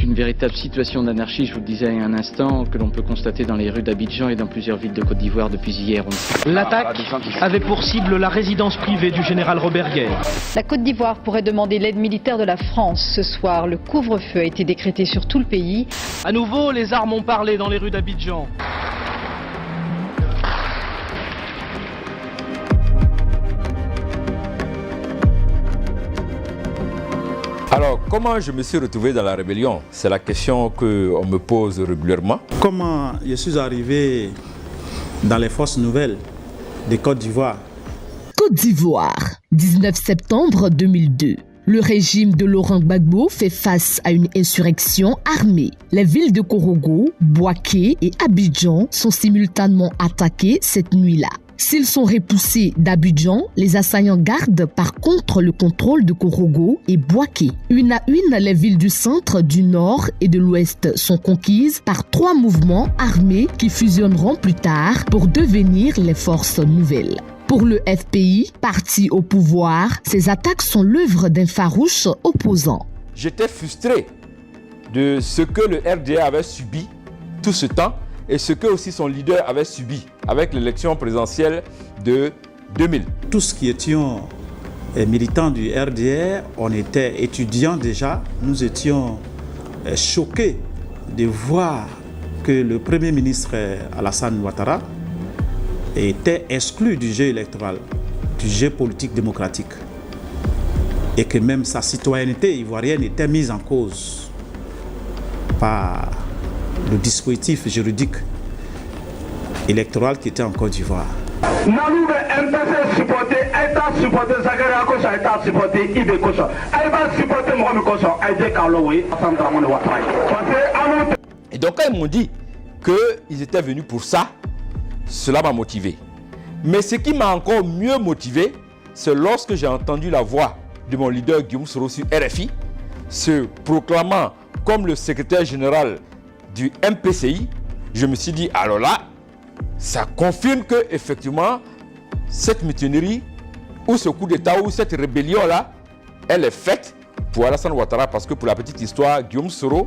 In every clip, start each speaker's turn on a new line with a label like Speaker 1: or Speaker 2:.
Speaker 1: une véritable situation d'anarchie, je vous le disais il y a un instant, que l'on peut constater dans les rues d'Abidjan et dans plusieurs villes de Côte d'Ivoire depuis hier.
Speaker 2: L'attaque avait pour cible la résidence privée du général Robert Guer.
Speaker 3: La Côte d'Ivoire pourrait demander l'aide militaire de la France. Ce soir, le couvre-feu a été décrété sur tout le pays.
Speaker 2: À nouveau, les armes ont parlé dans les rues d'Abidjan.
Speaker 4: Alors, comment je me suis retrouvé dans la rébellion? C'est la question qu'on me pose régulièrement.
Speaker 5: Comment je suis arrivé dans les forces nouvelles de Côte d'Ivoire?
Speaker 6: Côte d'Ivoire, 19 septembre 2002. Le régime de Laurent Gbagbo fait face à une insurrection armée. Les villes de Korogo, Bouaké et Abidjan sont simultanément attaquées cette nuit-là. S'ils sont repoussés d'Abidjan, les assaillants gardent par contre le contrôle de Korogo et Bouaké. Une à une, les villes du centre, du nord et de l'ouest sont conquises par 3 mouvements armés qui fusionneront plus tard pour devenir les forces nouvelles. Pour le FPI, parti au pouvoir, ces attaques sont l'œuvre d'un farouche opposant.
Speaker 4: J'étais frustré de ce que le RDA avait subi tout ce temps et ce que aussi son leader avait subi avec l'élection présidentielle de 2000.
Speaker 5: Tous qui étions militants du RDR, on était étudiants déjà, nous étions choqués de voir que le Premier ministre Alassane Ouattara était exclu du jeu électoral, du jeu politique démocratique, et que même sa citoyenneté ivoirienne était mise en cause par le dispositif juridique électoral qui était en Côte d'Ivoire.
Speaker 4: Et donc quand ils m'ont dit qu'ils étaient venus pour ça, cela m'a motivé. Mais ce qui m'a encore mieux motivé, c'est lorsque j'ai entendu la voix de mon leader Guillaume Soro sur RFI, se proclamant comme le secrétaire général du MPCI. Je me suis dit, alors là, ça confirme que effectivement cette mutinerie ou ce coup d'état ou cette rébellion-là, elle est faite pour Alassane Ouattara, parce que pour la petite histoire, Guillaume Soro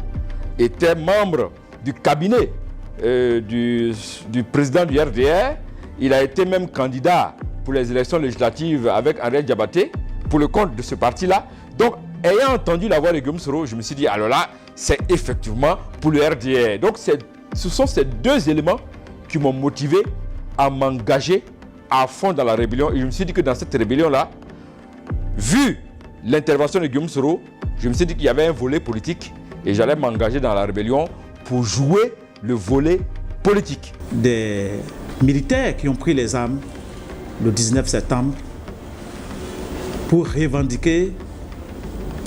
Speaker 4: était membre du cabinet du président du RDR. Il a été même candidat pour les élections législatives avec Henri Diabaté pour le compte de ce parti-là. Donc, ayant entendu la voix de Guillaume Soro, je me suis dit, alors là, c'est effectivement pour le RDR. Donc, ce sont ces deux éléments qui m'ont motivé à m'engager à fond dans la rébellion. Et je me suis dit que dans cette rébellion-là, vu l'intervention de Guillaume Soro, je me suis dit qu'il y avait un volet politique et j'allais m'engager dans la rébellion pour jouer le volet politique.
Speaker 5: Des militaires qui ont pris les armes le 19 septembre pour revendiquer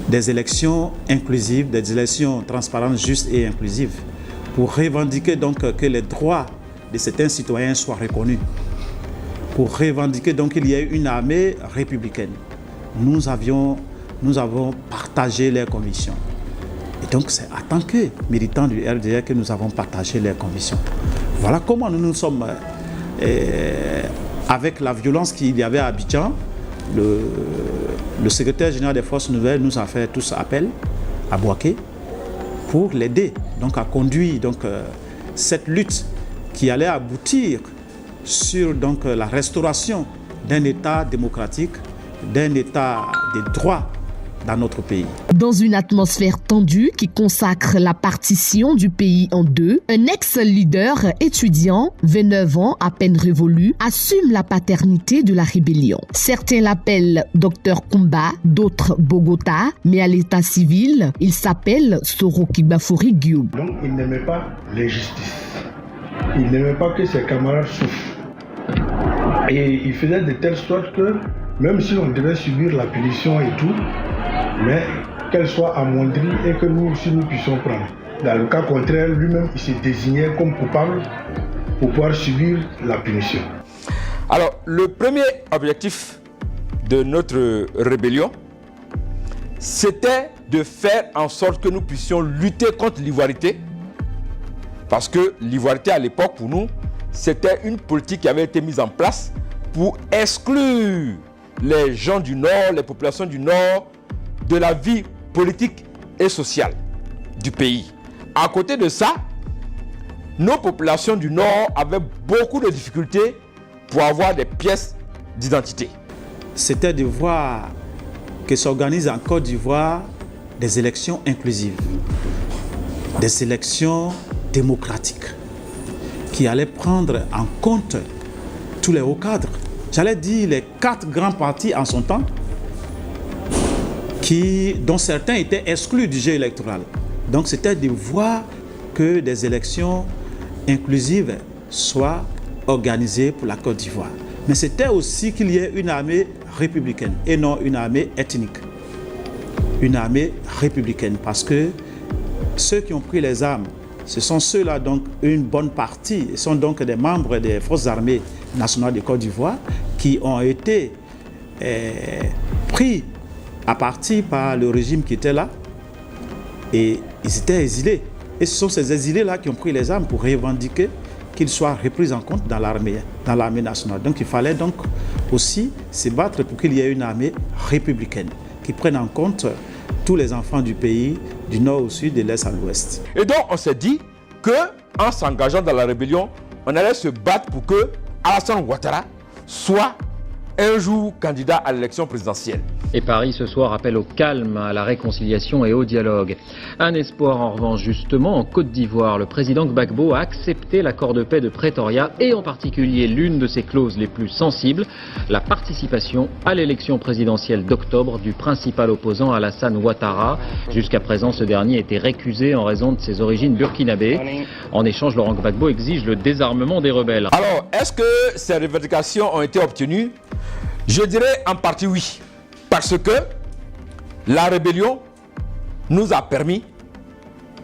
Speaker 5: des élections inclusives, des élections transparentes, justes et inclusives, pour revendiquer donc que les droits de certains citoyens soient reconnus, pour revendiquer donc qu'il y ait une armée républicaine. Nous avons partagé leurs convictions. Et donc c'est en tant que militants du RDR que nous avons partagé leurs convictions. Voilà comment nous nous sommes, avec la violence qu'il y avait à Abidjan, le secrétaire général des forces nouvelles nous a fait tous appel à Bouaké pour l'aider, donc à conduire cette lutte qui allait aboutir sur la restauration d'un État démocratique, d'un État des droits dans notre pays.
Speaker 6: Dans une atmosphère tendue qui consacre la partition du pays en deux, un ex-leader étudiant, 29 ans à peine révolu, assume la paternité de la rébellion. Certains l'appellent Dr Kumba, d'autres Bogota, mais à l'état civil, il s'appelle Soro Kibafori Guillaume.
Speaker 7: Donc il n'aimait pas l'injustice. Il n'aimait pas que ses camarades souffrent. Et il faisait de telle sorte que même si on devait subir la punition et tout, mais qu'elle soit amoindrie et que nous aussi nous puissions prendre. Dans le cas contraire, lui-même, il se désignait comme coupable pour pouvoir subir la punition.
Speaker 4: Alors, le premier objectif de notre rébellion, c'était de faire en sorte que nous puissions lutter contre l'ivoirité. Parce que l'ivoirité, à l'époque, pour nous, c'était une politique qui avait été mise en place pour exclure les gens du Nord, les populations du Nord, de la vie politique et sociale. du pays. À côté de ça, nos populations du Nord avaient beaucoup de difficultés pour avoir des pièces d'identité.
Speaker 5: C'était de voir que s'organisent en Côte d'Ivoire des élections inclusives, des élections démocratiques qui allaient prendre en compte tous les hauts cadres. J'allais dire les 4 grands partis en son temps, dont certains étaient exclus du jeu électoral. Donc c'était de voir que des élections inclusives soient organisées pour la Côte d'Ivoire. Mais c'était aussi qu'il y ait une armée républicaine et non une armée ethnique. Une armée républicaine, parce que ceux qui ont pris les armes, ce sont ceux-là, donc une bonne partie, sont donc des membres des forces armées nationales de Côte d'Ivoire qui ont été pris à partie par le régime qui était là, et ils étaient exilés. Et ce sont ces exilés-là qui ont pris les armes pour revendiquer qu'ils soient repris en compte dans l'armée nationale. Donc il fallait donc aussi se battre pour qu'il y ait une armée républicaine qui prenne en compte tous les enfants du pays, du nord au sud, de l'est à l'ouest.
Speaker 4: Et donc on s'est dit qu'en s'engageant dans la rébellion, on allait se battre pour que Alassane Ouattara soit un jour candidat à l'élection présidentielle.
Speaker 8: Et Paris ce soir appelle au calme, à la réconciliation et au dialogue. Un espoir en revanche justement en Côte d'Ivoire. Le président Gbagbo a accepté l'accord de paix de Pretoria et en particulier l'une de ses clauses les plus sensibles, la participation à l'élection présidentielle d'octobre du principal opposant Alassane Ouattara. Jusqu'à présent, ce dernier était récusé en raison de ses origines burkinabées. En échange, Laurent Gbagbo exige le désarmement des rebelles.
Speaker 4: Alors, est-ce que ces revendications ont été obtenues? Je dirais en partie oui. Parce que la rébellion nous a permis,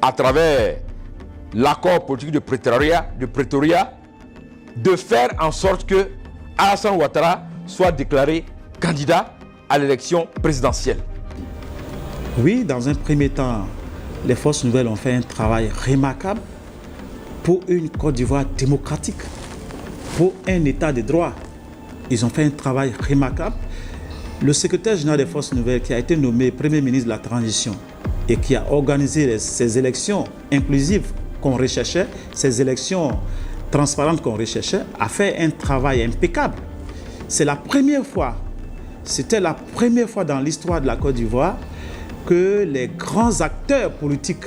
Speaker 4: à travers l'accord politique de Pretoria, de faire en sorte que Alassane Ouattara soit déclaré candidat à l'élection présidentielle.
Speaker 5: Oui, dans un premier temps, les forces nouvelles ont fait un travail remarquable pour une Côte d'Ivoire démocratique, pour un état de droit. Ils ont fait un travail remarquable. Le secrétaire général des forces nouvelles, qui a été nommé Premier ministre de la Transition et qui a organisé ces élections inclusives qu'on recherchait, ces élections transparentes qu'on recherchait, a fait un travail impeccable. C'était la première fois dans l'histoire de la Côte d'Ivoire que les grands acteurs politiques,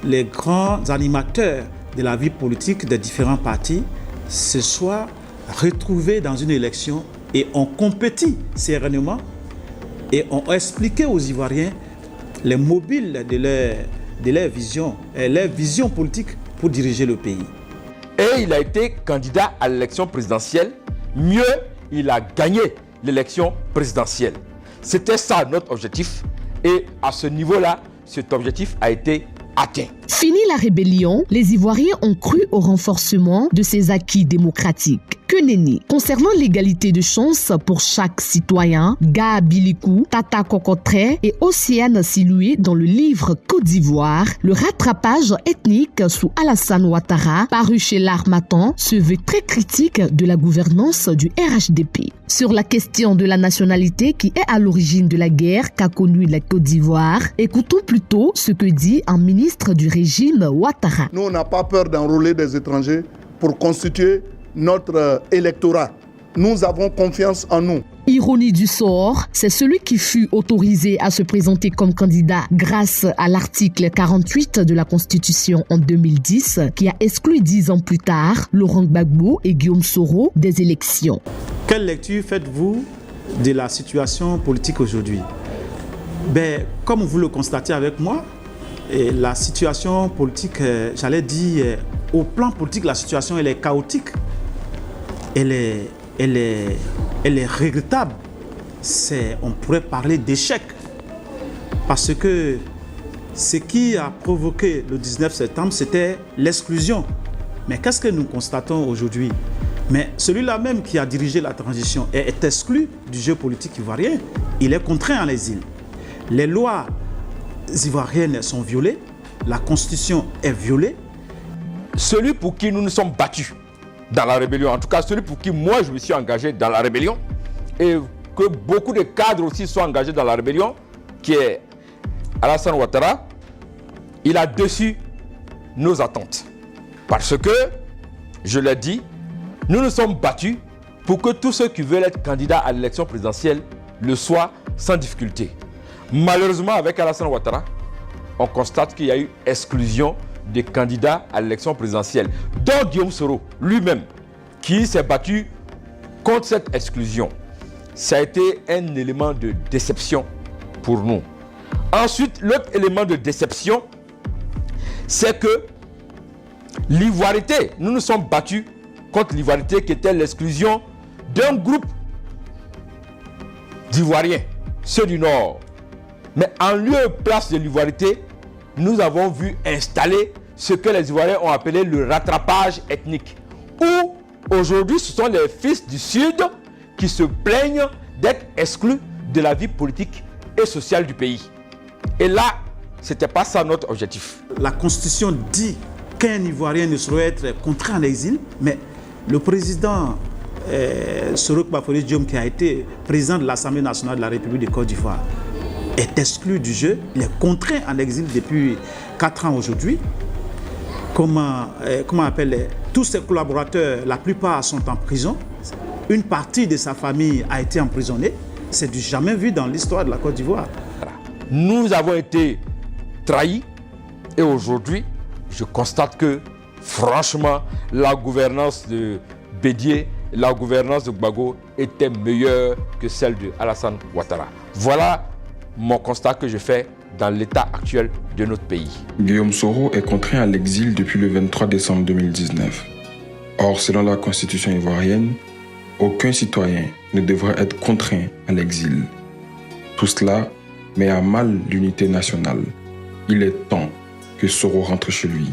Speaker 5: les grands animateurs de la vie politique des différents partis se soient retrouvés dans une élection et ont compétit sereinement et ont expliqué aux Ivoiriens les mobiles de leur vision politique pour diriger le pays.
Speaker 4: Et il a été candidat à l'élection présidentielle. Mieux, il a gagné l'élection présidentielle. C'était ça notre objectif. Et à ce niveau-là, cet objectif a été atteint.
Speaker 6: Fini la rébellion, les Ivoiriens ont cru au renforcement de ces acquis démocratiques. Que nenni. Concernant l'égalité de chance pour chaque citoyen, Ga Bilikou, Tata Kokotre et Océane Siloué dans le livre Côte d'Ivoire, le rattrapage ethnique sous Alassane Ouattara, paru chez l'Harmattan, se veut très critique de la gouvernance du RHDP. Sur la question de la nationalité qui est à l'origine de la guerre qu'a connue la Côte d'Ivoire, écoutons plutôt ce que dit un ministre du régime Ouattara.
Speaker 9: Nous, on n'a pas peur d'enrôler des étrangers pour constituer notre électorat. Nous avons confiance en nous.
Speaker 6: Ironie du sort, c'est celui qui fut autorisé à se présenter comme candidat grâce à l'article 48 de la Constitution en 2010 qui a exclu 10 ans plus tard Laurent Gbagbo et Guillaume Soro des élections.
Speaker 5: Quelle lecture faites-vous de la situation politique aujourd'hui? Comme vous le constatez avec moi, la situation politique, j'allais dire, au plan politique, la situation elle est chaotique. Elle est regrettable. On pourrait parler d'échec. Parce que ce qui a provoqué le 19 septembre, c'était l'exclusion. Mais qu'est-ce que nous constatons aujourd'hui? Mais celui-là même qui a dirigé la transition est exclu du jeu politique ivoirien. Il est contraint à l'exil. Les lois ivoiriennes sont violées. La Constitution est violée.
Speaker 4: Celui pour qui nous nous sommes battus dans la rébellion, en tout cas celui pour qui moi je me suis engagé dans la rébellion et que beaucoup de cadres aussi sont engagés dans la rébellion, qui est Alassane Ouattara, il a déçu nos attentes. Parce que, je l'ai dit, nous nous sommes battus pour que tous ceux qui veulent être candidats à l'élection présidentielle le soient sans difficulté. Malheureusement, avec Alassane Ouattara, on constate qu'il y a eu exclusion des candidats à l'élection présidentielle, dont Guillaume Soro lui-même, qui s'est battu contre cette exclusion. Ça a été un élément de déception pour nous. Ensuite, l'autre élément de déception, c'est que l'ivoirité, nous nous sommes battus contre l'ivoirité qui était l'exclusion d'un groupe d'Ivoiriens, ceux du Nord. Mais en lieu et place de l'ivoirité, nous avons vu installer ce que les Ivoiriens ont appelé le rattrapage ethnique. Où aujourd'hui, ce sont les fils du Sud qui se plaignent d'être exclus de la vie politique et sociale du pays. Et là, ce n'était pas ça notre objectif.
Speaker 5: La Constitution dit qu'un Ivoirien ne saurait être contraint en exil, mais le président Soro Gbagbo Diom, qui a été président de l'Assemblée nationale de la République de Côte d'Ivoire, est exclu du jeu. Il est contraint en exil depuis 4 ans aujourd'hui. Comment on appelle tous ses collaborateurs, la plupart sont en prison. Une partie de sa famille a été emprisonnée. C'est du jamais vu dans l'histoire de la Côte d'Ivoire.
Speaker 4: Nous avons été trahis et aujourd'hui, je constate que franchement, la gouvernance de Bédié, la gouvernance de Gbagbo était meilleure que celle de Alassane Ouattara. Voilà mon constat que je fais dans l'état actuel de notre pays.
Speaker 10: Guillaume Soro est contraint à l'exil depuis le 23 décembre 2019. Or, selon la constitution ivoirienne, aucun citoyen ne devrait être contraint à l'exil. Tout cela met à mal l'unité nationale. Il est temps que Soro rentre chez lui.